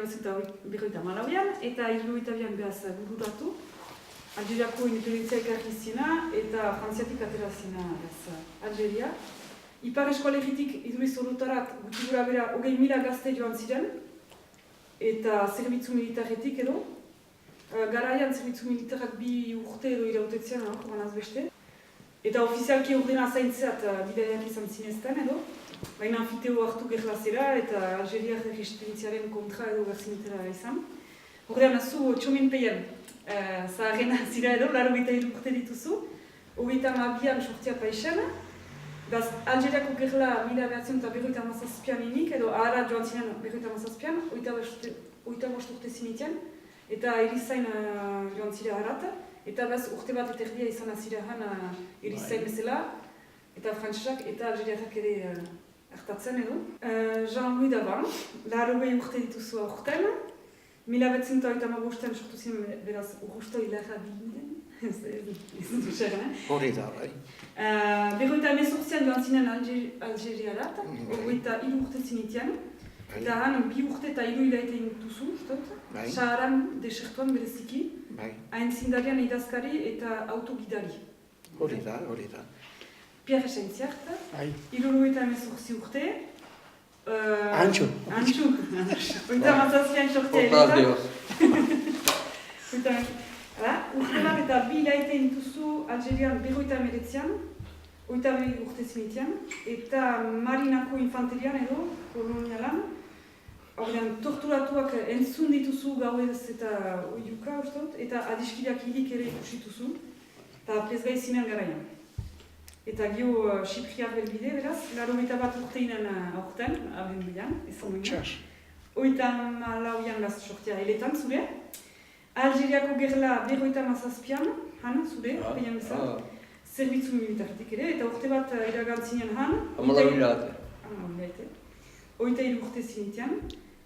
1952an, eta 1962an behaz bururatu, Algeriako independentzia ekarri zina eta Frantziatik atera zina Algeria. Ipar Eskoalegitik iduriz horretarat guti gura bera 20.000 gazte joan ziren, eta zerbitzu militaretik edo. Garaian zerbitzu militarak 2 urte edo irautetzean, joan beste. Eta ofizialki ordena zaintzeat bidaiak izan zinezten edo. Baina anfiteo hartu gerlazera eta Algeriak resistentziaren kontra edo berzinetera izan. Horrean, zu txomin-peien zaharrena zira edo, 83 urte dituzu. 22an sortzia paixen. Algeriako gerla 1957an inik, edo ahara joan zinen 1957an, 85 urte zinitian, eta erizain joan zira aharat, eta urte bat eterdia izan azirahan erizain bezala, eta frantsesak eta algeriak ere hartatzen edo. Jean-Louis Daban, 80 urte dituzu aurten, 1985an sortu ziren beraz urrusto hilarra bilinen. Ez dut xerren, Hori da, bai. 58an joan zinen Algeriarat, 23 urte zinitian, eta han 2 urte eta 3 hilaite duzu, ustot, Saharan desertuan bereziki, aintzindarian idazkari eta autogidari. Hori da, hori da. Pierre Saintziart, 78 urte, Antxu. Antxu, 88an sortzea edo. Urte bat eta 2 hilaite dituzu Algerian 59an, 82 urte zinitian, eta Marinako infanterian edo, kolonialan, ordean torturatuak entzun dituzu gauez eta oiuka, ustot, eta adiskideak hilik ere ikusituzu, eta prezgai zinen garaian. Eta gio Xipriar belbide, beraz, 81 urteinen aurten, aben bilan, ezan bilan. 84an gaz sortia eletan, zure. Algeriako gerla 57an, han, zure, peien bezala. Zerbitzu militaretik ere, eta urte bat iragantzinen han. 14 hilabete. 83 urte zinitian,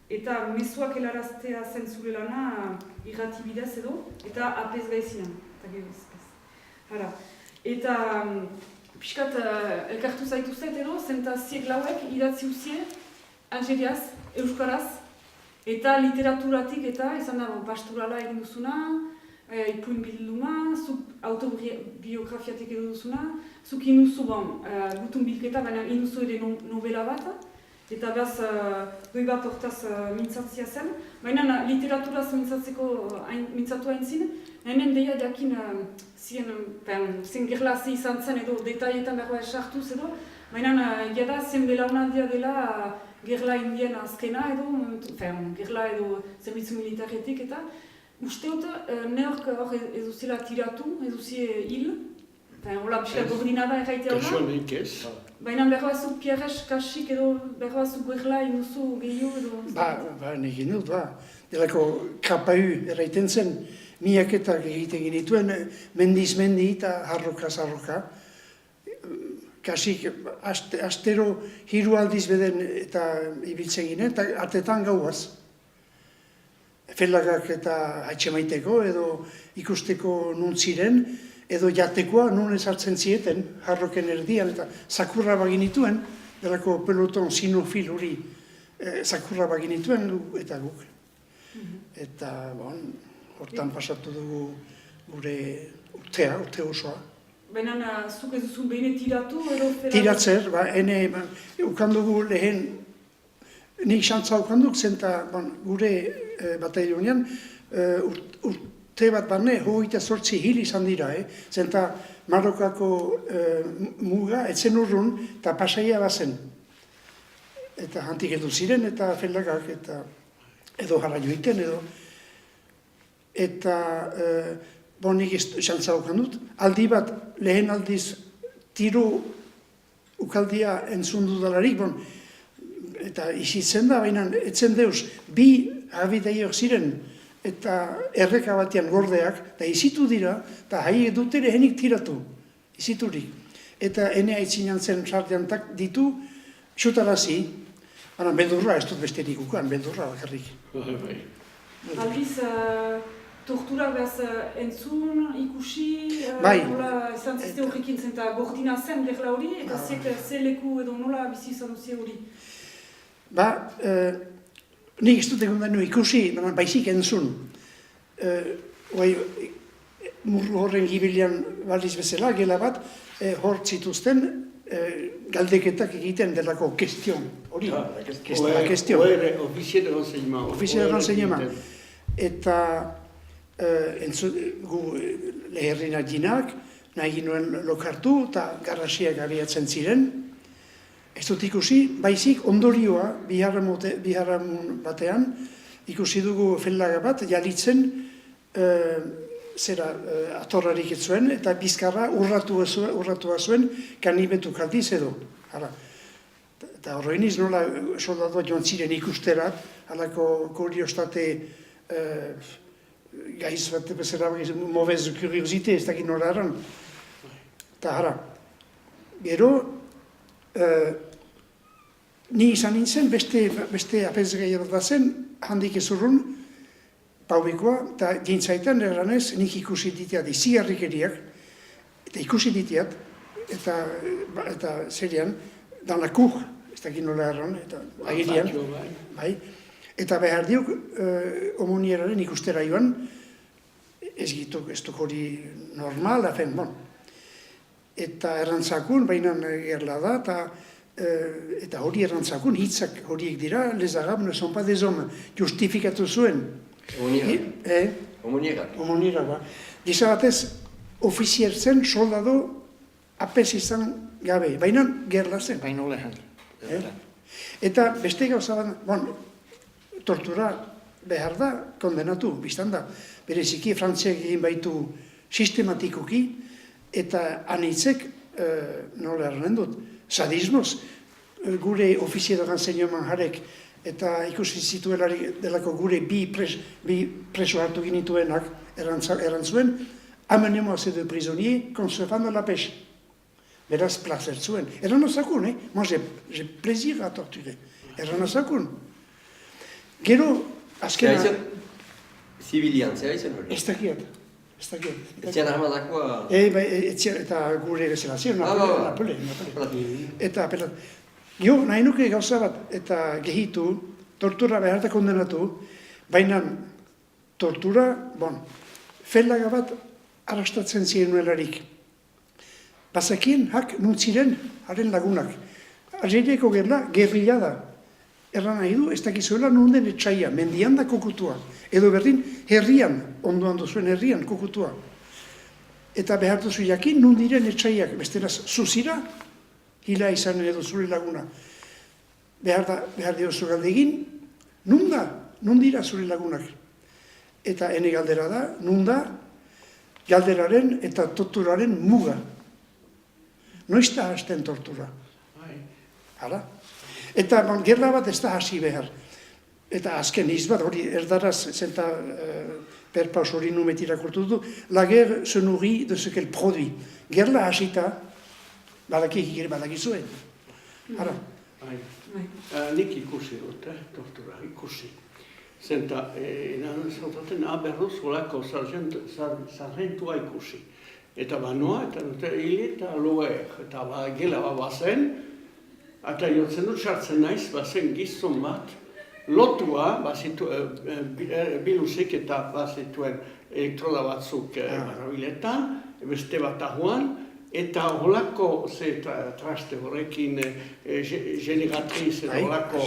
eta mezuak helaraztea zen zure lana irrati bidez edo, eta apez gaizinen, eta gehiago ezpez. Eta pixkat elkartu zaituzet edo, zentaziek lauek idatzi uzie, Algeriaz, euskaraz, eta literaturatik eta izan da pastorala egin duzuna, ipuin bilduma, zuk autobiografiatik edo duzuna, zuk inuzu gutun bilketa, baina inuzu ere novela bat, eta behaz doi bat hortaz mintzatzia zen, baina literaturaz mintzatu hain zin, hemen deia jakin zen gerlazi izan zen edo detaietan behar esartuz edo, baina jada zen belaunaldia dela gerla indien azkena edo, gerla edo zerbitzu militaretik eta usteot neork hor ez duzela tiratu, ez duzie hil, hola pixka gordinada erraitea hona. Kasuanik ez. Baina behar batzuk Pierres kasik edo behar batzuk gerla inuzu gehiago edo... Negin dut, delako KPU erraiten zen, miaketak egiten genituen, mendiz mendi eta harrokaz harroka. Kasik, astero hiru aldiz beden eta ibiltzen ginen, eta artetan gauaz. Felagak eta atxemaiteko edo ikusteko nun ziren, edo jatekoa nun ezartzen zieten, harroken erdian, eta zakurra baginituen, delako peloton sinofil hori zakurra baginituen eta guk. Eta, hortan pasatu dugu gure urte osoa. Baina zuk ez duzu behine tiratu edo... Tiratzer, ukandugu lehen, nik xantza ukanduk zen eta gure batailionean urte bat barne, 28 hil izan dira, zen eta Marokako muga, etzen urrun, eta pasaia bazen. Eta hantik edu ziren, eta felagak, eta edo jarra joiten, edo. Eta... nik xantza ukandut, aldi bat lehen aldiz tiro ukaldia entzun dudalarik, eta izitzen da, baina etzen deuz, 2 abidaiok ziren, eta erreka batean gordeak, eta izitu dira, eta hai dute lehenik tiratu, iziturik. Eta ene haitzinan zen sartiantak ditu, xutarazi, baina beldurra, ez dut besterik ukan, beldurra bakarrik. Aldiz, tortura behaz entzun, ikusi, nola izan zizte horrekin zen eta gordina zen gerla hori, eta ze leku edo nola bizi izan duzie hori? nik ez dut egun da ikusi, baizik entzun. Murru horren gibilian baliz bezala, gela bat, hor zituzten galdeketak egiten delako kestion. Hori, la kestion. Officier de renseignement. Officier de renseignement. Eta gu leherrin adinak, nahi nuen lokartu eta garrasiak abiatzen ziren. Ez dut ikusi, baizik ondorioa biharramun batean, ikusi dugu fellaga bat, jalitzen atorrarik ez zuen, eta bizkarra urratua zuen kanibetu kaldiz edo. Eta horreiniz nola soldatua joan ziren ikusterat, halako kuriostate gaiz bat bezala, mobez kuriosite, ez dakit nola eran. Eta gero, ni izan nintzen, beste apezgai bat zen, handik ezurrun, paubikoa, eta dintzaitan erranez, nik ikusi ditiat, izigarrikeriak, eta ikusi ditiat, eta serian, dan lakur, ez dakit nola erran, eta agirian, bai, eta behar diok, omonieraren ikustera joan, ez duk hori normal, afen, bon. Eta errantzakun, baina gerla da, eta hori errantzakun, hitzak horiek dira, les arabes ne sont pas des hommes, justifikatu zuen. Omoniera, ba. Gisa batez, ofizier zen, soldado, apes izan gabe, baina gerla zen. Baina lehen. Eta beste gauza bat, tortura behar da, kondenatu, biztan da. Bereziki, Frantziak egin baitu sistematikoki, eta anitzek, nola erren dut, sadismoz, gure ofizier de renseignement jarek, eta ikusi zituelarik delako gure bi preso hartu ginituenak erantzuen, amenemos de prisonnier conservando la pêche. Beraz, placer zuen. Eran azakun, moi j'ai plaisir à torturer. Eran azakun. Gero, azkena... Zibilian, zera izan hori? Ez dakiat. Etzian armadakoa... Eta gure bezala ziren, napele. Eta apelat. Jo, nahi nuke gauza bat, eta gehitu, tortura behar da kondenatu, baina tortura, fellaga bat arrastatzen ziren nuelarik. Bazakien, nuntziren, haren lagunak. Algeriako gerla, gerrilla da. Erran nahi du, ez dakizuela nunden etxaia, mendian da kokutua. Edo berdin, herrian, ondoan duzuen herrian kokutua. Eta behar duzu jakin, nundiren etxaiak, besteraz, zuzira, hila izan edo zure laguna. Behar diozu galdegin, nundira zure lagunak. Eta ene galdera da, nunda, galderaren eta torturaren muga. Noiz da hasten tortura. Hala? Eta gerla bat ez da hasi behar. Eta azken izbat hori erdaraz zenta perpaus hori numet irakurtu du, la guerre se nourrit de ce qu'elle produit. Gerla hasita, badakizuen. Hala? Nik ikusi dut, tortura, ikusi. Zenta, zautaten aberruz olako sargentua ikusi. Eta banoa, eta hile eta loer, eta gela bazen, eta jotzen dut sartzen naiz, bazen gizon bat, lotua, bilusik eta bazituen elektroda batzuk barabiletan, beste bat ahuan, eta holako traste horrekin generatriz edo holako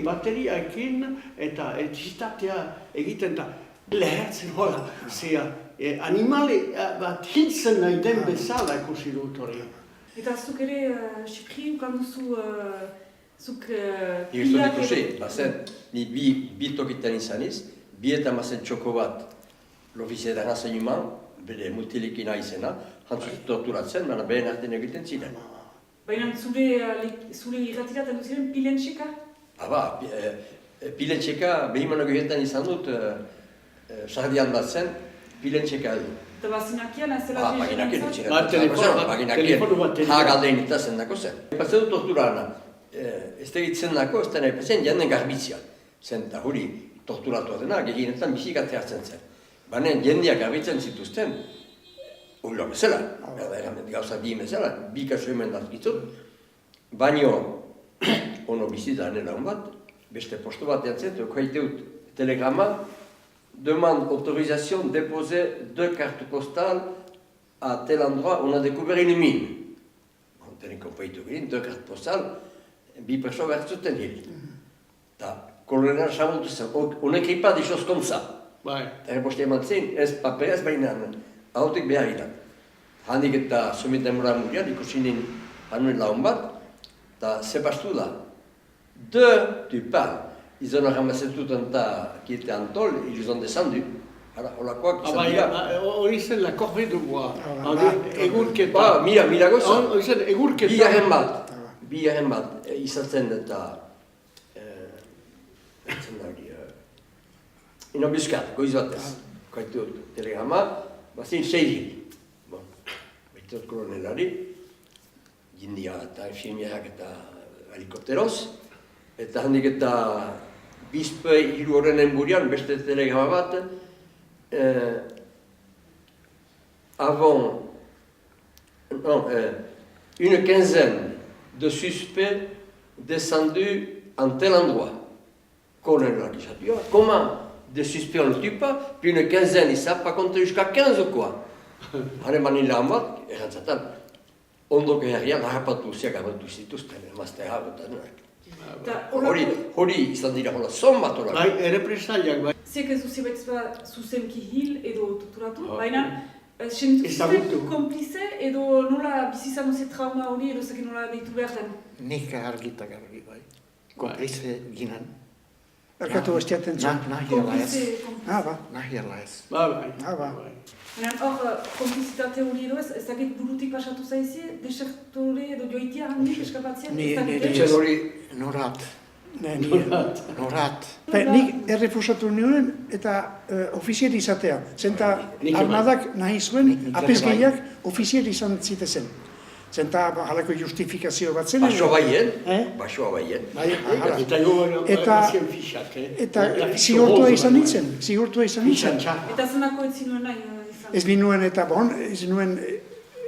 bateriaekin eta etzitatea egiten da lehertzen hola, animale bat hiltzen nahi den bezala ikusi dut hori. Eta zuk ere, Xipri, ukan duzu, zuk pilak... Nik ez dut ikusi, bazen, ni bi tokitan izaniz, bi eta mazen txoko bat l'officier de renseignement, bere multilikina izena, jantzut torturatzen, baina behen artean egiten ziren. Baina zure irratiraten duziren pilentxeka? Pilentxeka, behimanok egiten izan dut, sardian bat zen, pilentxeka edo. Eta bazinakian, ez zela jerentzat? Telefonu bateria. Galdein eta zen dako zen. Epatzen dut torturana, ez tegitzen dako, ez da nahi pazen, janden garbitzia. Zen, eta hori torturatu dena, gehienetan bizikatea hartzen zen. Baina jendeak garbitzen zituzten, ulo bezala, gauza bi bezala, bi kaso hemen dazkitzut, baino, ono bizita nela hon bat, beste postu batean zen, koiteut telegrama, demande autorisation de déposer 2 cartes postales à tel endroit, on a découvert une mine. On tenen konpaitu ginen, 2 cartes postales, bi perso behar zuten hil. Eta kolonel samutu zen, on n'écrit pas des choses comme ça. Eta reposte eman zen, ez paperez baina hautik behar iran. Handik eta somietan mura murian, ikusinin hanuen laun bat, eta zepastu da. 2 du pan. Ils ont ramassé tout un tas qui était en tôle, ils les ont descendus. Alors, on l'a quoi Ah, hori zen la corvée de bois. Egurketa. Ba, mira goza. Hori zen egurketa. Bigarren bat, izatzen eta... Etzen da hori... Ino bizkat, goiz batez. Koitu telegrama, bazin 6 hil. Bon, baitot kolonelari, jindia eta infirmierak eta helikopteroz. Eta handik eta bizpe hiru horrenen burian, beste telegrama bat, avant une quinzaine de suspects descendus en tel endroit. Colonel qui s'appuie, comment des suspects on ne tue pas, puis une quinzaine, ils ne savent pas compter jusqu'à 15 quoi. Haremanin lan bat, errantzatan, ondoko herrian harrapatu ziakabatu zituzten, emazte harrapatan. Hori izan dira hola, zon bat hola. Bai, errepresaliak, bai. Ziek ez duzi betzba zuzenki hil edo torturatu, baina sentitu zuten konplize edo nola bizizan oze trauma hori edo zekin nola deitu behar den? Nik argitak argi, bai. Konplize ginen. Erkatu bestiaten zuen. Nahiela ez. Ba. Nahiela ez. Bai. Baina hor, konplizitate hori edo ez dakit burutik pasatu zaizie, desertore edo joitia handik eskapatzea? Etxen hori... Norat. Nik errefusatu nioen eta ofizier izatea. Zenta armadak nahi zuen, apezgeiak ofizier izan zitezen. Zenta halako justifikazio bat zen. Basoa baien. Eta bazien fixak, Eta zigortua izan nintzen. Eta zenako ez zinuen nahi izan? Ez binuen eta ez nuen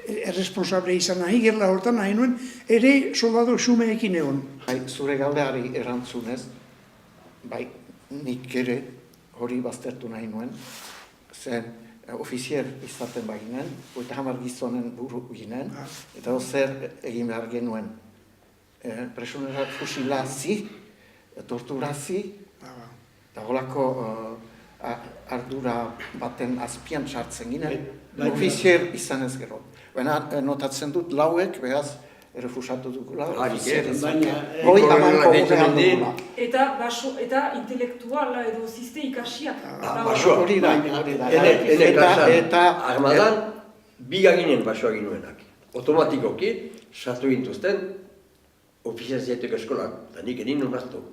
erresponsable izan nahi, gerla hortan nahi nuen, ere soldado xumeekin egon. Zure galdeari erantzunez, bai, nik ere hori baztertu nahi nuen, zen ofizier izaten baginen, 30 gizonen buru ginen, eta zer egin behar genuen. Presonerak fusilazi, torturazi, eta holako ardura baten azpian sartzen ginen, ofizier izan ez gero. Baina notatzen dut lauek, behaz, errefusatu dukula. Hoi hamanko urrean dugula. Eta intelektuala edo ziste ikasiak. Hori da. Eta armadan, biga ginen basoa ginuenak. Otomatikoki, sartu gintuzten, ofiziaziatek eskolak, eta nik edin nunaztu.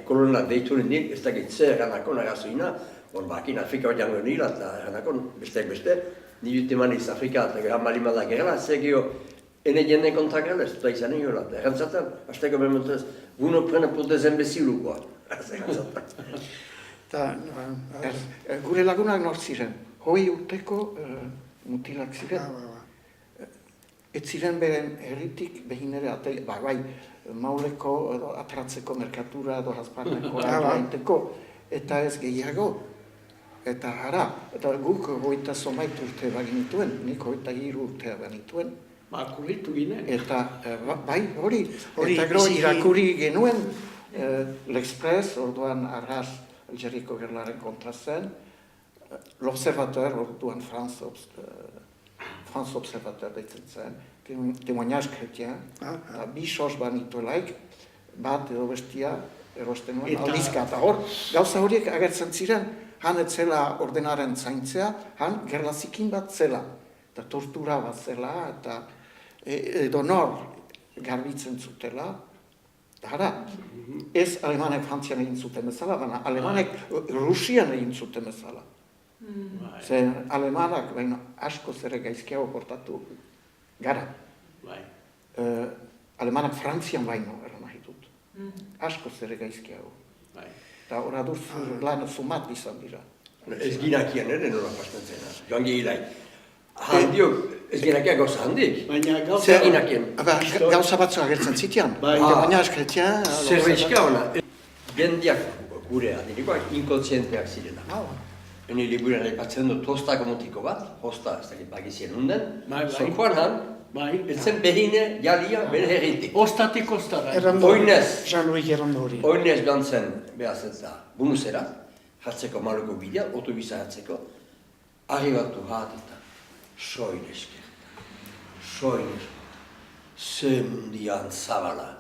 Kolonak deitu nindin, ez dakit zer ganakon agazoina, bakin Afrika bat jango nila, eta ganakon besteak beste, nire maniz Afrika eta gara malimada gerela, zegio, ene jenden kontra gerela, ez dut izan nioela, eta erantzaten, hasteko bemontez, vous ne prenez pour des imbéciles, quoi. Gure lagunak nor ziren, 20 urteko mutilak ziren. Ez ziren beren herritik behin ere, bai, mauleko, atratzeko merkatura, edo hazparneko, eta ez gehiago. Eta guk 28 urte baginituen, nik 23 urte baginituen. Kurritu ginen. Eta, bai, hori. Eta gero irakurri genuen, l'Express, orduan Arras, Algeriko gerlaren kontra zen, l'Observateur, orduan France Observateur deitzen zen, témoignage chrétien, eta bi sos banituelaik, bat edo bestia, erosten nuen, aldizka, eta hor, gauza horiek agertzen ziren, han etzela ordenaren zaintzea, han gerlazikin bat zela, eta tortura bat zela, eta edo nor garbitzen zutela, eta ez alemanek Frantzian egin zuten bezala, baina alemanek Rusian egin zuten bezala. Zer alemanak asko zere gaizkiago portatu gara. Alemanak Frantzian baino eran nahi dut. Asko zere gaizkiago. Eta horra duz lan zumat izan dira. Ez ginakian ere nola pasten zena, joan gehilai. Handiok, ez ginakian gauza handik. Zer ginakian? Gauza batzu agertzen zitian. Baina eskretien... Zer behizka hona. jendiak gure adirikoak inkontzienteak zirena. Hene liburuan aipatzen dut hostako mutiko bat, hosta ez dakit bagizien hunden, zokoan han, etzen behine jalia bere herritik. Ostatik ostara. Oinez. Jean-Louis Errando hori. Oinez joan zen, behaz ez da, bunuzera, jartzeko maluko bidea, otobisa jartzeko, arribatu eta soinezker, ze mundian zabala.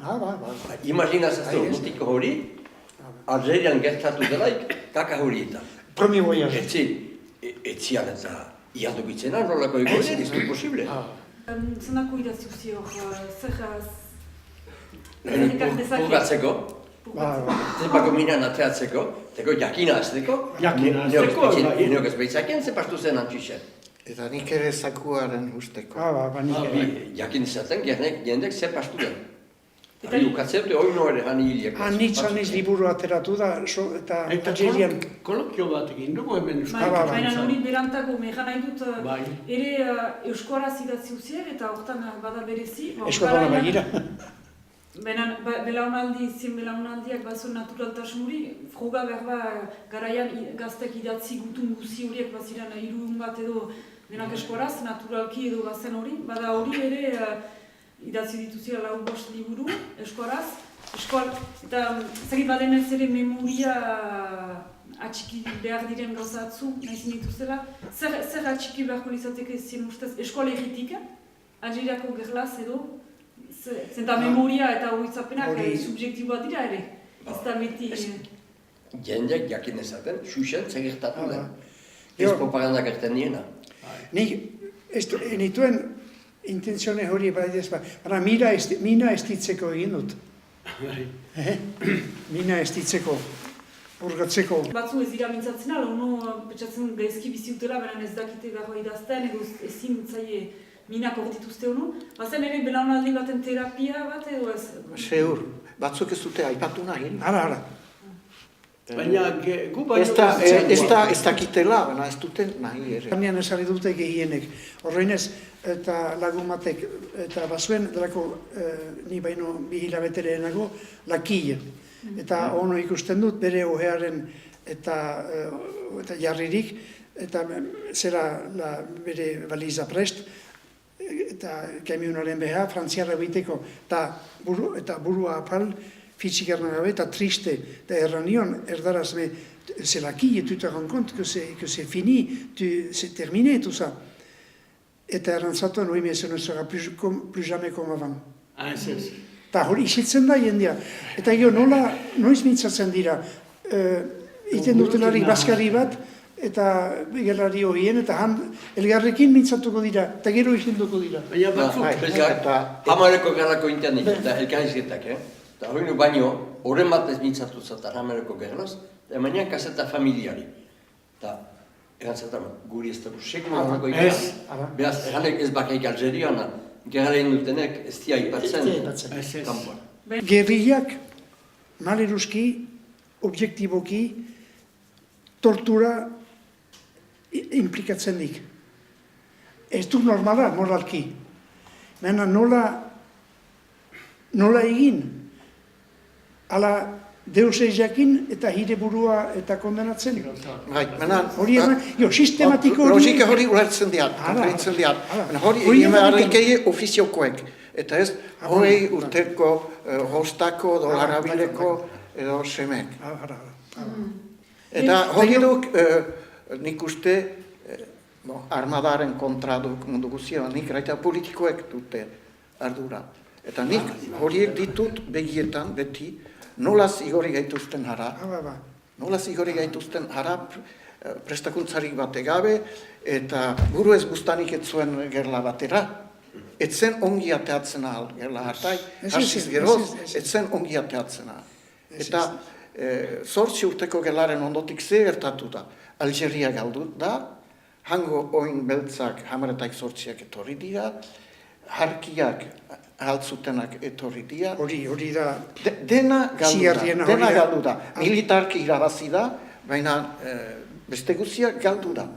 Imaginaz ez du, mutiko hori, Algerian gertatu delaik, kaka hori eta. Premier voyage. Etzian eta iardukitzena, nolako egoen, ez du posible. Zenako idazi uzi hor, zerraz... Purgatzeko, zepako minan ateatzeko, teko jakina azteko, neok ez behitzakien, zepastu zen antxixen. Eta nik ere zakuaren usteko. Jakin izaten, jendek zepastu den. Ari ukatzea dute oino ere gani hiliek. Anitzaniz liburu ateratu da, eta Algerian... Kolokio bat egin dugu hemen Baina hori berantago, mehan nahi dut, ere euskoraz idatzi uziek, eta horretan bada berezi. Euskoraz bagira. Belaunaldi, belaunaldiak bazuen naturaltasun hori, froga berba garaian gaztek idatzi gutun guzi horiek baziren hiruun bat edo denak euskoraz, naturalki edo bazen hori, bada hori ere idatzi dituzia 4-5 liburu, euskoraz, eta zagit badenez ere memoria atxiki behar diren gauza atzu, nahizin dituzela, zer atxiki beharko lizateke zien ustez, eskola erritik, Algeriako gerlaz edo, zenta memoria eta horitzapenak subjektiboa dira ere, ez da beti... Jendeak jakin ezaten, xuxen zegertatu den, ez propagandak erten niena. Nik, nituen intentzione hori baidez, baina mina estitzeko egin dut. Mina estitzeko, purgatzeko. Batzu ez dira mintzatzen ala, ono petxatzen gaizki bizi utela, baina ez dakite garroa idazten, edo ezin zaie minak horretituzte hono. Bazen ere belaunaldi baten terapia bat edo ez? Seur, batzuk ez dute aipatu nahi. Ara. Baina gu baino... Ez dakitela, baina ez duten nahi ere. Hanean esari dute gehienek. Horreinez, eta lagun batek, eta bazuen, delako ni baino 2 hilabetere enago, lakile. Eta ono ikusten dut, bere ohearen eta jarririk, eta zera bere baliza prest, eta kamionaren beha, frantziarra biteko, eta burua apal, fitxik erran gabe, eta triste, eta erran nion, erdaraz, c'est la quille, tu te rends compte que c'est fini, c'est terminé, tout ça. Eta erran zatuen, oui, mais ce ne sera plus jamais comme avant. Eta hori isitzen da jendea. Eta gero, noiz mintzatzen dira, iten dutenari bazkari bat, eta gerrari horien, eta elgarrekin mintzatuko dira, eta gero izenduko dira. Baina batzuk... Hamareko gerrako internik, eta elkarrizketak, eta hori nu baino, horren bat ez mintzatu zata hamareko gerraz, eta baina kaseta familiari. Eta erantzatan, guri ez dugu sekula horreko ikera. Beaz, eranek ez bakaik Algeriana, gerraren dutenek ez dia ipatzen kanpoan. Gerriak, maleruski, objektiboki, tortura implikatzen dik. Ez du normala, moralki. Baina nola egin? Ala deus jakin eta hire burua eta kondenatzen. Hori sistematiko hori... Logika hori ulertzen diat, konferitzen diat. Hori egin harrikei ofiziokoek. Eta ez, hori urteko, hostako, dolarabileko edo semek. Eta hori duk, nik uste, armadaren kontra mundu guzia, nik raita politikoek dute ardura. Eta nik horiek ditut begietan beti, nolaz igori gaituzten harap, prestakuntzarik bat egabe, eta buru ez bustanik ez zuen gerla batera. Etzen ongi ateatzen ahal gerla hartai, hasiz geroz, etzen ongi ateatzen ahal. Eta 8 urteko gerlaren ondotik ze gertatu da. Algeria galdu da, hango oin beltzak hamaretaik 8 etorri dira, harkiak altzutenak etorri dira. Hori da... Dena galdu da. Militarki irabazi da, baina beste guztiak galdu da.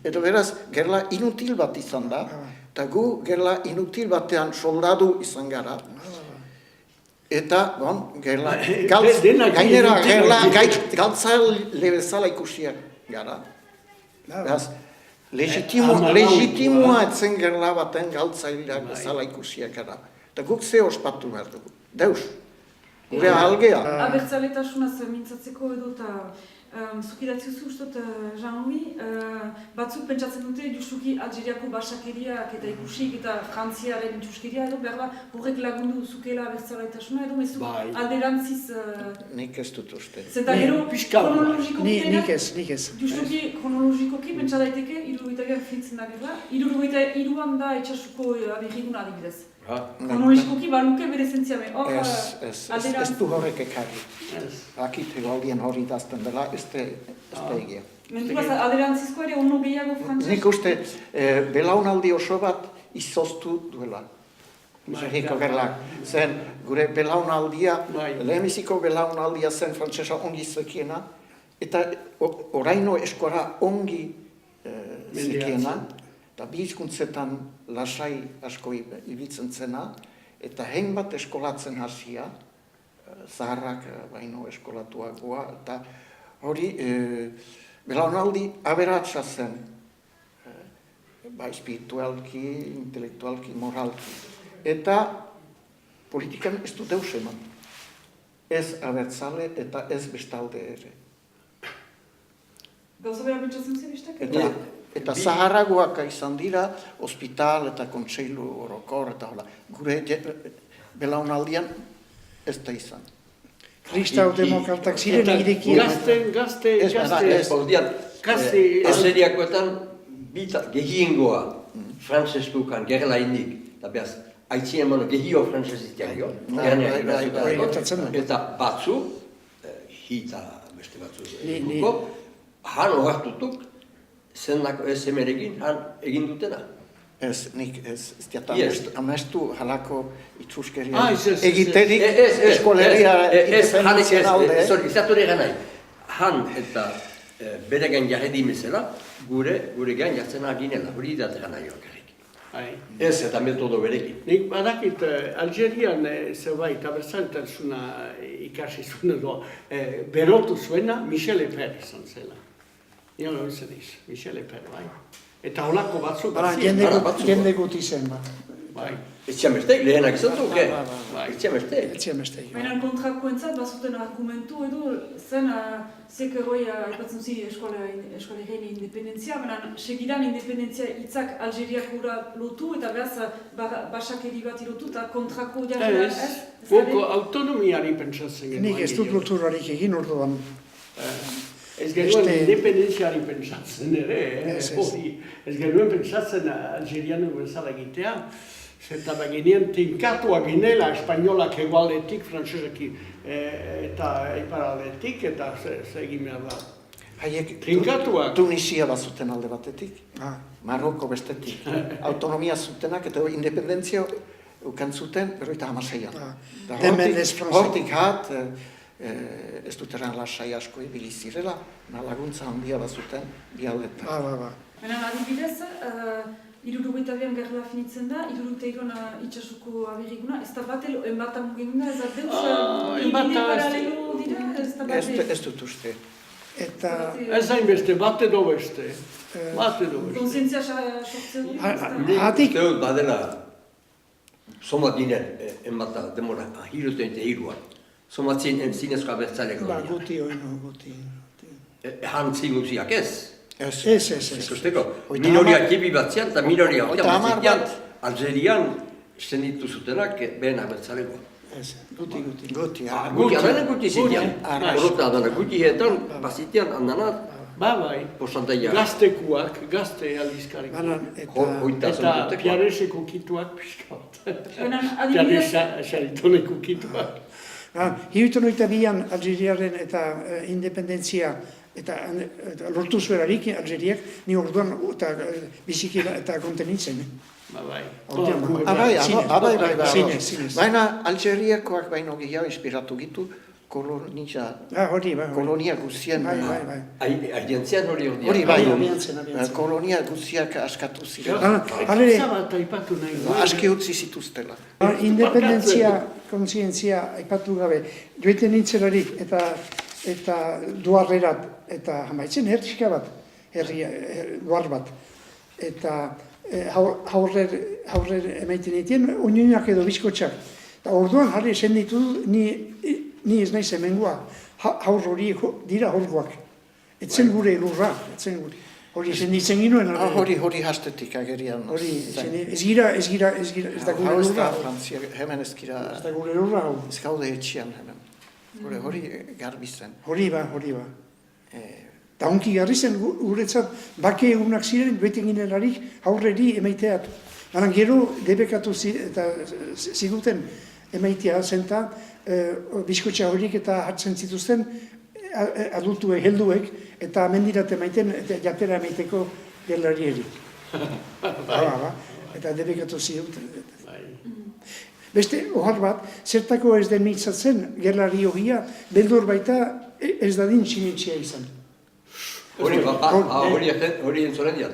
Eta beraz, gerla inutil bat izan da, eta gu gerla inutil batean soldadu izan gara. Eta, bon, gerla, Denak gainera egiten gerla, hori. galtzaile bezala ikusiak gara. Beraz, Hamalau, legitimoa etzen gerla baten galtzaileak bezala ikusiak gara. Eta guk ze ospatu behar dugu. Deus, gure algea. Abertzaletasunaz mintzatzeko edo eta zuk idatzi zu ustot, Jean-Louis, batzuk pentsatzen dute justuki Algeriako basakeriak eta ikusik eta Frantziaren itxuskeria edo behar horrek lagundu zukela abertzaletasuna edo mezu alderantziz... Nik ez dut uste. Zenta gero kronologikoki Nik ez. Justuki kronologikoki pentsa daiteke, 72an fintzen da gerla, 73an da itxasuko abirriguna adibidez. Kronologikoki baluke bere zentzia be. Ez du horrek ekarri. Akit egaldian hori dazten dela, ez da egia. Menturaz, alderantzizko ere ono gehiago frantzez? Nik uste, belaunaldi oso bat izoztu duela. Zerriko gerlak. Zen, gure belaunaldia, lehenbiziko belaunaldia zen frantzesa ongi zekiena, eta oraino eskora ongi zekiena, eta bi hizkuntzetan lasai asko ibiltzen zena, eta hein bat eskolatzen hasia, zaharrak baino eskolatuagoa, eta hori belaunaldi aberatsa zen, espiritualki, intelektualki, moralki. Eta politikan ez du deus eman. Ez abertzale eta ez bestalde ere. Gauza behar bentsatzen zen bestak? Eta zaharragoak izan dira, hospital eta kontseilu orokor eta hola. Gure belaunaldian ez da izan. Kristau demokratak ziren egideki. Algeriakoetan gehiengoa frantzeskukan gerla indik, eta behaz, aitzien mono gehio frantzesiztiak jo, eta batzu, hita beste batzu, han ohartutuk, zendako ez emerekin, han egin dutena. Ez, nik ez diat amestu halako itxuskeria egiterik eskoleria independentzian alde. Izatore ganai, han eta bere gain jarredi mesela, gure gain jartzen aginela, hori idate ganai okarrik. Ez eta metodo berekin. Nik badakit Algerian zerbait abertzaletasuna ikasi zuen edo berotu zuena Michel Eper izan zela. Nio hori zen iz, Michel Eper, bai. Eta holako batzuk Jende guti zen, bai. Etxean besteik, lehenak izan duke. Etxean besteik. Baina kontrakoentzat bazuten argumentu edo zen zekeroi aipatzen zi eskolegeen independentzia, baina segidan independentzia hitzak Algeriakura lotu eta behaz basakeri bat lotu eta kontrako jarri ez? Goko autonomiari pentsatzen genuen. Nik ez dut loturarik egin orduan. Ez genuen independentziari pentsatzen ere, ez genuen pentsatzen Algeriano bezala egitea, eta baginean tinkatuak ginela espainolak egualdetik, frantzeseki eta iparaldetik, eta egin behar da. Haiek tinkatuak. Tunisia bazuten alde batetik, Maroko bestetik, autonomia zutenak eta independentzia ukan zuten, 56an. Hortik hat, ez dut eran lasai asko ibili zirela, laguntza handia bazuten bi aldetan. Baina adibidez, 72an gerla finitzen da, 72an itxasuko abiriguna, ez da bat enbata mugimuna, ez da deus, ibide paralelo dira, ez da bat... Ez dut uste. Ez zain beste, bat edo beste. Konsientzia sortzen dut? Hatik... Zeut badela, somat ginen, enbata demora, hiruten eta hiruan. Somatzen zinezko abertzaleko. Guti oino, guti. Han zinuziak ez. Ez. Ikusteko, minoria kibi batzian eta minoria batzian, Algerian zenditu zutenak behen abertzaleko. Ez, guti. Guti zitian. Horota adana, guti hetan, bazitian handanat, posantaia. Gaztekuak, gazte aldizkarik. Eta piareseko kituak pixka bat. Piaresatoneko kituak. Hirutonoita bian Algeriaren eta independentzia eta lortu zuerarik Algeriak, ni orduan biziki eta kontenitzen. Bai. Baina Algeriakoak baino gehiago inspiratu gitu kolonia guzien. Bai. Aientzian hori Hori bai, abiantzen. kolonia guziak askatu ziren. Gauza bat aipatu nahi du. Aski utzi zituztela. Independentzia, kontzientzia aipatu gabe, joiten nintzelarik eta duarrerat, eta hamaitzen hertxika bat, duar bat, eta haurrer emaiten ditien, oinoinak edo bizkotxak. Eta orduan jarri esen ditu, ni ez naiz hemengoa, haur hori dira horgoak. Etzen gure lurra, hori esen ditzen ginoen. Hori hastetik agerian. Hori, ez da gure lurra. Hemen ez gira, Ez da gure lurra hau. ez gaude etxian hemen. Hori garbi zen. Hori ba. Eta onki garri zen guretzat bake egunak ziren, bete ginelarik aurreri emaiteat. Baina gero debekatu eta ziguten emaitea zenta, bizkotxa horiek eta hartzen zituzten adultuek, helduek, eta mendirat emaiten, eta jatera emaiteko gelarieri. Eta debekatu ziguten. Beste, ohar bat, zertako ez den mitzatzen gerlari hogia, beldur baita ez dadin sinetxea izan. Hori entzoren diat.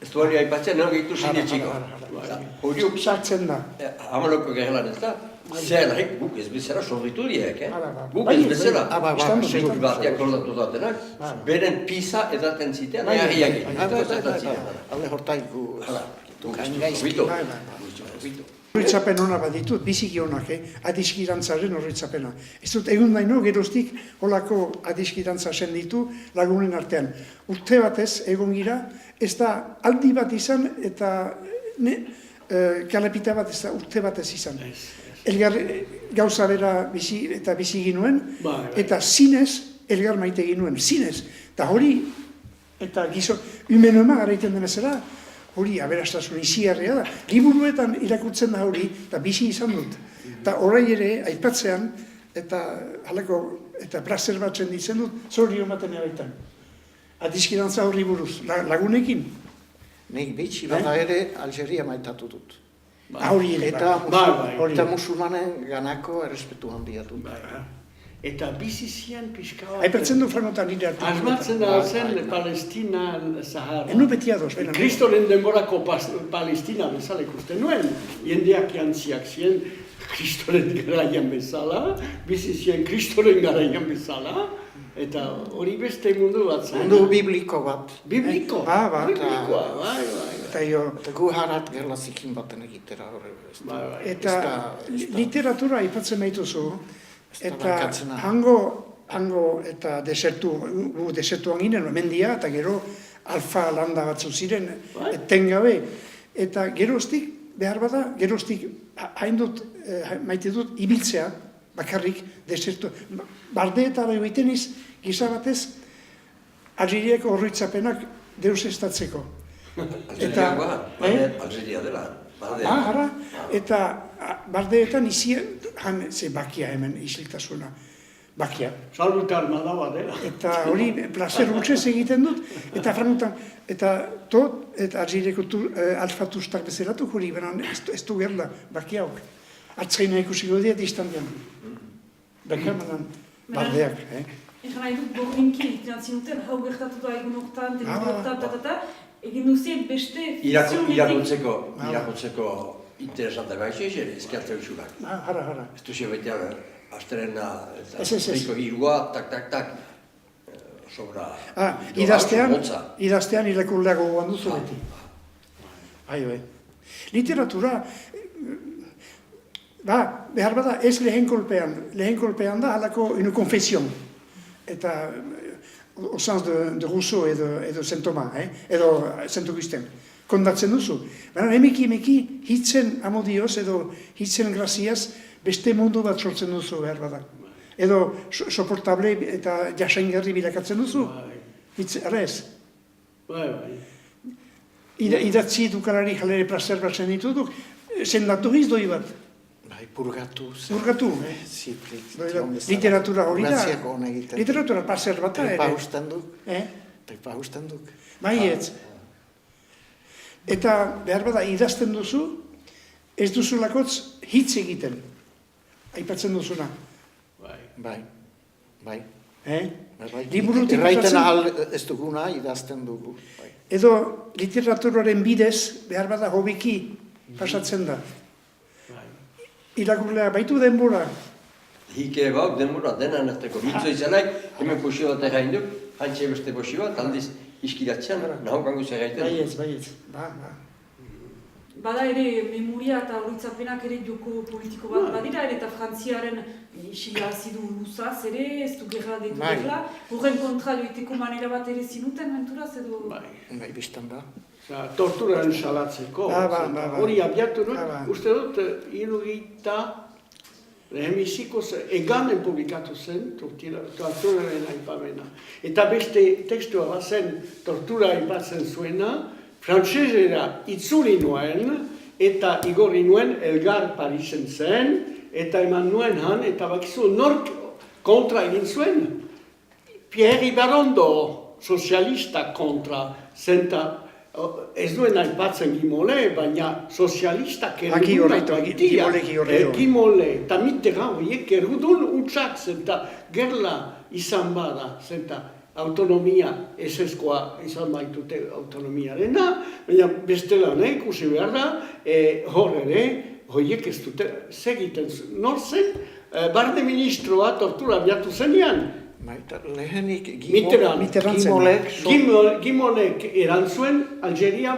Ez du hori aipatzen, nago gehitu sinetxiko. Horiuk sartzen da. Hamaloko gerlan ez da. Zerrik guk ez bezala sorritu diek, Guk ez bezala. Sentri batiak kordatu datenak, beren pisa edaten zitean, nahiak egin. Alde hortaiku. Horritzapen hona bat ditut, biziki honak, adiskirantzaren horritzapena. Ez dut egun daino, geroztik holako adiskirantza zen ditu lagunen artean. Urte batez, egon gira, ez da aldi bat izan eta kalepita bat ez da urte batez izan. Elgar gauza bera bizi ginuen, eta zinez elgar maite ginuen, zinez. Eta hori, eta gizon, humenoema garaiten denezera, hori aberastasun izigarria da. Liburuetan irakurtzen da hori, eta bizi izan dut. Eta orai ere, aipatzean, eta halako, eta plazer batzen ditzen dut, zorri ematen ebaitan. Adiskirantza horri buruz, lagunekin. Nik bitxi bada ere Algeria maitatu dut. Hori ere, Eta musulmanen ganako errespetu handia dut. Eta bizi zian pixka bat. Aipertzen du franotan nire artikuletan. Asmatzen da zen Palestina Sahara. Enu beti ados, bena. Kristoren denborako Palestina bezala ikusten nuen. Jendeak jantziak ziren Kristoren garaian bezala, bizi ziren Kristoren garaian bezala, eta hori beste mundu bat zen. Mundu bibliko bat. Bibliko? Biblikoa, bai. Eta gu harat gerlazikin baten egitera horre. Eta literatura aipatzen baituzu, eta hango eta desertuan ginen, mendia, eta gero alfa landa batzu ziren, etengabe. Eta geroztik, behar bada, geroztik maite dut ibiltzea, bakarrik, desertu. Bardeetara egiten iz, gisa batez, Algeriako horritzapenak deus estatzeko. Algeria dela. Eta bardeetan izien, ze bakia hemen isiltasuna, bakia. Salbuta armada bat dela. Eta hori placer gutxez egiten dut, eta franutan, eta Algeriako alfatustak bezalatu hori, beran ez du gerla, bakia hok. Artzaina ikusiko diat distantian. Bekamanan bardeak. Egan nahi dut borrinki, zinuten, hau gertatu da egun hortan, egin duzien beste irakurtzeko interesante baixo izan, ezkertzea usurak. Hara. Ez duzi baitea, asterena, eta irua, tak, sobra... Idaztean irakurleago gogoan duzu beti. Bai. Literatura, behar bada ez lehen kolpean da halako ino konfesion. Eta au sens de Rousseau edo Saint Thomas, edo Saint Augustin, kondatzen duzu. Baina emeki hitzen amodioz edo hitzen graziaz beste mundu bat sortzen duzu behar bada. Edo soportable eta jasaingarri bilakatzen duzu. Ara ez? Bai. Idatzi dukalari jalere placer batzen dituduk, zendatu doi bat. Purgatu. Literatura hori da. Graziako hona egiten. Literatura placer bat da. Taipa hausten duk. Maietz. Eta behar bada idazten duzu, ez duzulakotz hitz egiten. Aipatzen duzuna. Bai, bai. Liburutik Erraiten pasatzen- ahal ez duguna idazten dugu. Bai. Edo literaturaren bidez, behar bada hobiki pasatzen da. Irakurlea baitu denbora. Hike bauk denbora denan arteko mintzo izelaik, hemen posio bat errain duk, hantxe beste posio bat, aldiz iskiratzean, nahonkango zerraiten. Baietz. Ba. Bada ere memoria eta horitzapenak ere joko politiko bat badira, ere eta Frantziaren isila zidu luzaz ere, ez du gerra deitu Bai. dela, horren kontra joiteko manera bat ere zinuten, menturaz edo... Bai, biztan da. Torturaren salatzeko. Ba. Hori abiatu dut, Ba. uste dut, irugita hemizikoz eganen publikatu zen torturaren aipamena. Eta beste tekstua bat zen tortura aipatzen zuena, frantsesera itzuli nuen, eta igorri nuen Elgar Parisen zen, eta eman nuen han, eta bakizu nork kontra egin zuen. Pierre Ibarondo, sozialista kontra, zenta ez duen aipatzen Gimole, baina sozialistak errudunak baitia. Gimole, eta Mitterrand horiek errudun utxak, zenta gerla izan bada, zenta autonomia eseskoa izan baitute autonomiarena, baina bestela ikusi behar da, hor ere, horiek ez dute segiten nor zen, barne ministroa tortura abiatu zenean. Lehenik Gimolek erantzuen Algeria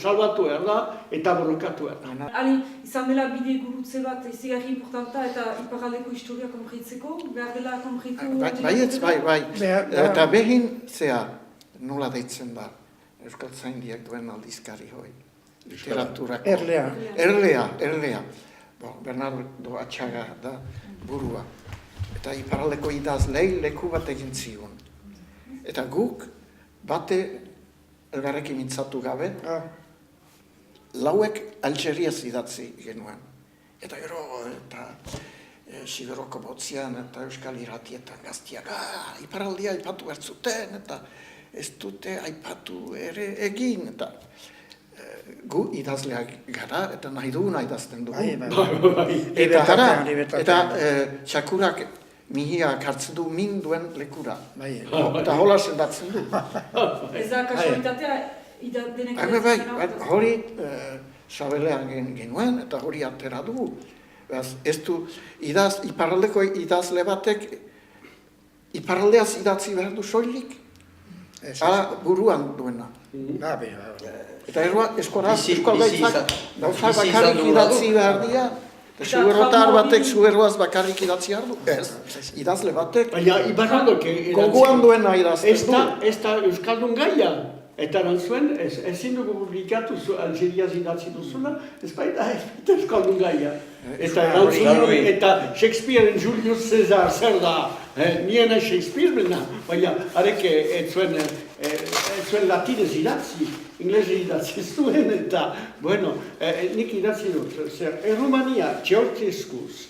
salbatu erda eta borrokatu erda. Ali, izan dela bide gurutze bat izigarri importanta eta iparaldeko historia konpritzeko, behar dela konpritu... Bai. Eta behin zea nola deitzen da Euskaltzaindiak duen aldizkari hoi. Literaturako. Erlea. Bernardo Atxaga da burua. Eta iparaldeko idazlei leku bat egin zion. Eta guk bate elgarrekin mintzatu gabe, lauek Algeriaz idatzi genuen. Eta gero, eta Siberoko botzian eta Euskal Irratietan gaztiak, iparaldia aipatu bertzuten, eta ez dute aipatu ere egin. Eta gu idazleak gara, eta nahi duguna idazten dugu. Eta txakurak mihiak hartzen du min duen lekura. Eta hola sendatzen du. Ez da kasualitatea denek Bai, hori sabelean genuen eta hori atera dugu. Ez du, iparraldeko idazle batek iparraldeaz idatzi behar du soilik. Buruan duena. Eta eskoraz, eskualdaitzak gauza bakarrik idatzi behar dira. Zuerrotar batek zuerroaz bakarrik idatzi hartu? Ez, idazle batek gogoan duena idazten du. Ez da Euskaldun gaia. Eta erantzuen, ezin dugu publikatu Algeriaz idatzi duzuna, ez baita Euskaldun gaia. Eta erantzuen, eta Shakespearen Julius Caesar zer da, niena Shakespeare bena, baina arek ez zuen latinez idatzi. Inglese idatzi zuen eta, bueno, nik idatzi dut, zer, Errumania, Ceausescuz,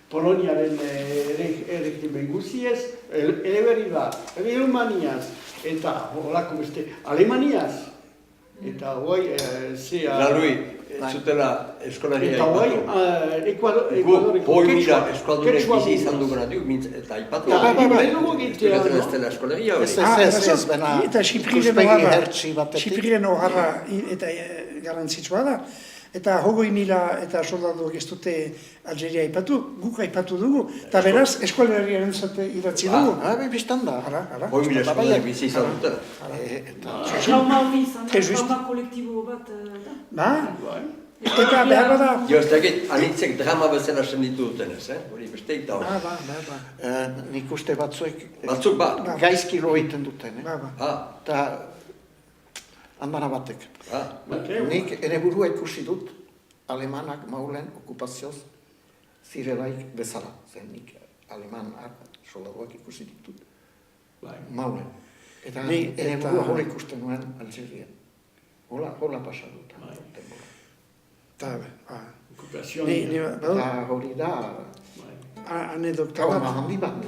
Poloniaren erregimen guziez, eleberri da, Errumaniaz, eta horako beste, Alemaniaz, eta guai, zea... Lalui, zutela eskolaria aipatu. Eta guai, hoi mira, eskualdunek bizi izan duguna duk, eta aipatu. Eta ez dela eskolaria hori. Ez, bena ikuspegi hertsi batetik. Xipriren oharra eta garantzitsua da. Eta 20.000 eta soldatuak ez dute Algeria aipatu, guk aipatu dugu. Eta beraz, eskualeriaren zate idatzi dugu. Biztan da. Hoi mila eskualdunek bizi izan dutela. Trauma hori izan da, trauma kolektibo bat da. Ba? Eta behar bada... Jo, ez dakit, anitzek drama bezala senditu dutenez, hori besteik da hori. Nik uste batzuek... Batzuk bat? Gaizki lo egiten duten, Eta andana batek. Nik ere burua ikusi dut alemanak maulen okupazioz zirelaik bezala. Zen nik aleman soldaduak ikusi ditut maulen. Eta ere burua hola ikusten nuen Algerien. Hola pasa dut. Okupazioa. Eta hori da anedokta bat. handi bat.